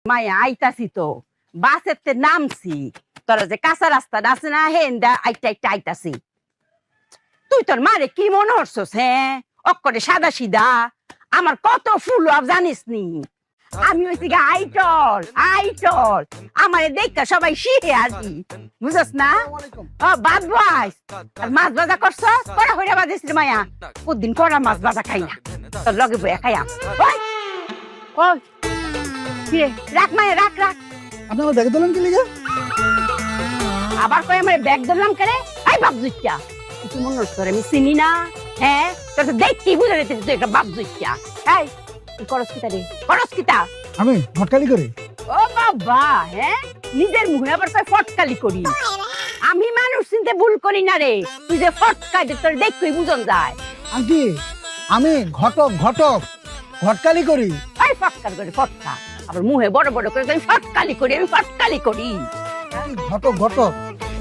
মায়া আইতাছি তো বাসেতে নামছি তোরা যে কাঁচা রাস্তাটা আছে না হেন্দা আইটা আইতাছি তুই তোর মারে কি মনে হচ্ছস হ্যাঁ অক্করে সাদা সিধা আমার কত ফুল জানিস নি আমি হইছি আইটল আমারে দেখা সবাই শিখে আসি বুঝছ না বাদ বয়স আর মাছ ভাজা করছস কড়া হইরা বাজিস রে মায়া প্রতিদিন কড়া মাছ ভাজা খাই না তোর লগে বইয়া খাইয়া ওই কিরে রাখ মায়া রাখ আপনি আমার ব্যাগ দিলেন কি লিগে আবার কই আমার ব্যাগ দিলাম করে আই বাপ জুইটা তুই মনে হচ্ছে আমি চিনি না হ্যাঁ তোর দেখি বুঝে রেছিস তুই একটা বাপ জুইটা এই তুই করস কিতা আমি ঘটকালি করি ও বাবা হ্যাঁ নিজের মুখে আবার কই ফটকালি করি আমি মানুষ চিনতে ভুল করি না রে তুই যে ফটকাই তোর দেখই বুঝন যায় আন্টি আমি ঘটকালি করি এই ফটকাল করে ফটকা আবার মুখে বড় বড় করে আমি ফটকালি করি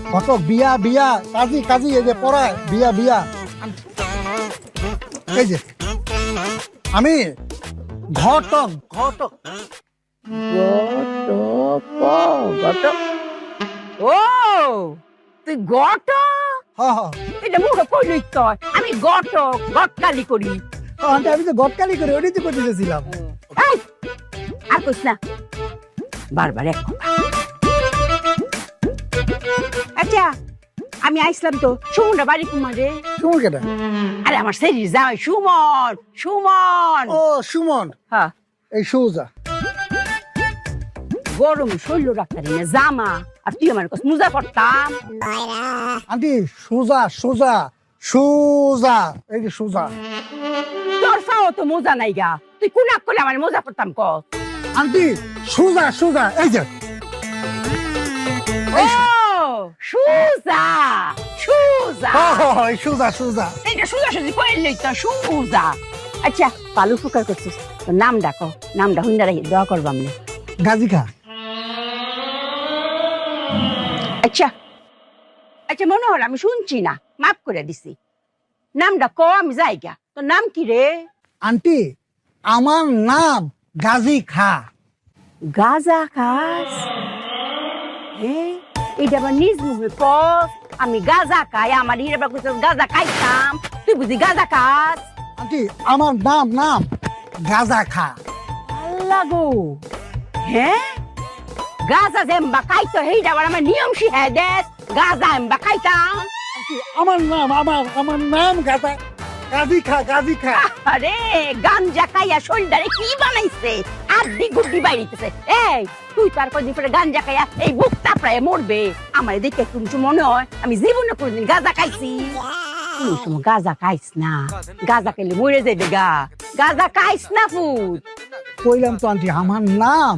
ঘটক বিয়া কাজী এই যে পড়ায় বিয়া এই যে আমি ঘটক ও তুই এটা মুখে কইলি তো আমি ঘটকালি করি আন্টি আমি তো ঘটকালি করি ওটাই তো করতে চেয়েছিলাম আর কইস না বারবার এক আচ্ছা আমি আইসলাম তো সুমনটা বাড়ি কুমারে সুমন কেটা আরে আমার শরীর যাই সুমন ও সুমন হ্যাঁ এই সুজা গরম শৈল রাখতারি না জামা আর তুই আমার কাছে মুজা পড়তাম আন্টি সোজা এই যে সোজা তোর ফাও তো মোজা নাই গা তুই কুনাক করলে আমার মোজা পড়তাম ক আন্টি সোজা এই যে সুজা এইটা সুজি কইলে তো সুজা আচ্ছা পালু ফুকার করছিস তোর নাম ডাকো নামটা হুন্ডা রাখি দোয়া করবো আমি গাজী খা আচ্ছা মনে হল আমি শুনছি না মাফ করে দিছি নামটা ক আমি যাই গা তোর নাম কি রে আন্টি আমার নাম গাজী খা গাজা খাস এইটা আবার নিজ মুখে কস আমি গাজা খাই আমার হিরে গাজা খাইতাম তুই বুঝি গাজা খাস আন্টি আমার নাম গাজা খা আল্লাহ গো হ্যাঁ গাজা জেম্বা খাইতো হেইটা আবার আমার নিয়ম শিখাই দেস গাজা এম্বা খাইতাম আমার নাম গাজী খা আরে গাঞ্জা খাইয়া শোল্ডারে কি বানাইছে আড্ডি গুড্ডি বাইরিতেছে এই তুই তার কদিন পরে গাঞ্জা খাইয়া এই বুক চাপড়ায় মরবে আমার দেখে কিছু মনে হয় আমি জীবনে কোনদিন গাঁজা খাইছি তুই গাঁজা খাইস না গাঁজা খাইলে মরে যাবে গাঁজা খাইস না ফুট কইলাম তো আন্টি আমার নাম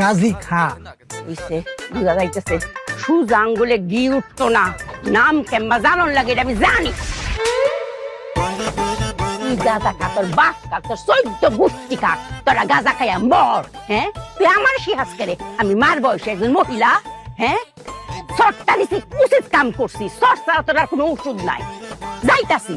গাজী খা বুঝছে বুঝা যাইতেছে সুজা আঙ্গুলে ঘি উঠতো না নাম কেমবা জানন লাগে এটা আমি জানি গাঁজা খা তোর বাপ খা তোর 14 গোষ্ঠী খা তোরা গাঁজা খাইয়া মর হ্যাঁ তুই আমার শিহাস করে আমি মার বয়সে একজন মহিলা হ্যাঁ সরকারি উচিত কাম করছি সরকার তোর আর কোনো ওষুধ নাই যাইতাছি